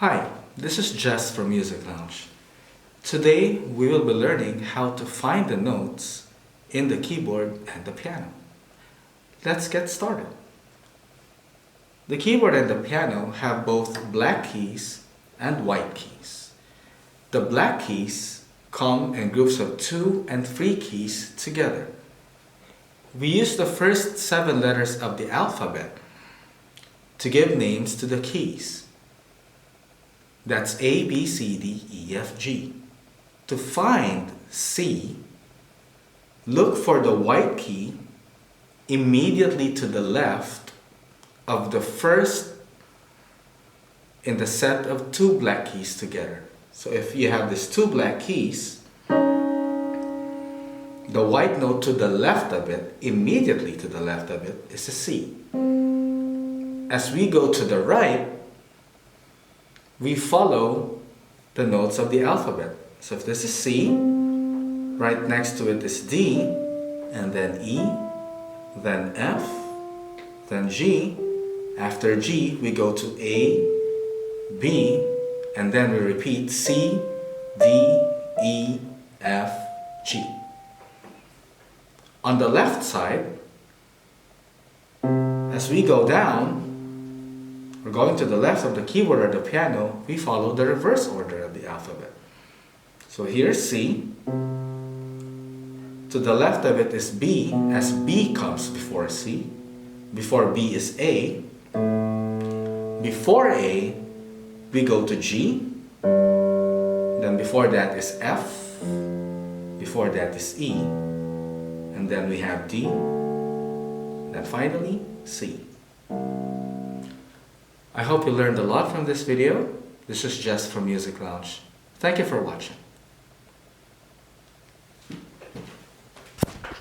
Hi, this is Jess from Music Lounge. Today we will be learning how to find the notes in the keyboard and the piano. Let's get started. The keyboard and the piano have both black keys and white keys. The black keys come in groups of 2 and 3 keys together. We use the first 7 letters of the alphabet to give names to the keys. That's A, B, C, D, E, F, G. To find C, look for the white key immediately to the left of the first in the set of 2 black keys together. So if you have these 2 black keys, the white note to the left of it, immediately to the left of it, is a C. As we go to the right, we follow the notes of the alphabet. So if this is C, right next to it is D, and then E, then F, then G. After G, we go to A, B, and then we repeat C, D, E, F, G. On the left side, as we go down, we're going to the left of the keyboard or the piano, we follow the reverse order of the alphabet. So here's C. To the left of it is B, as B comes before C. Before B is A. Before A, we go to G. Then before that is F. Before that is E. And then we have D. Then finally, C. I hope you learned a lot from this video. This is Jess from Music Lounge. Thank you for watching.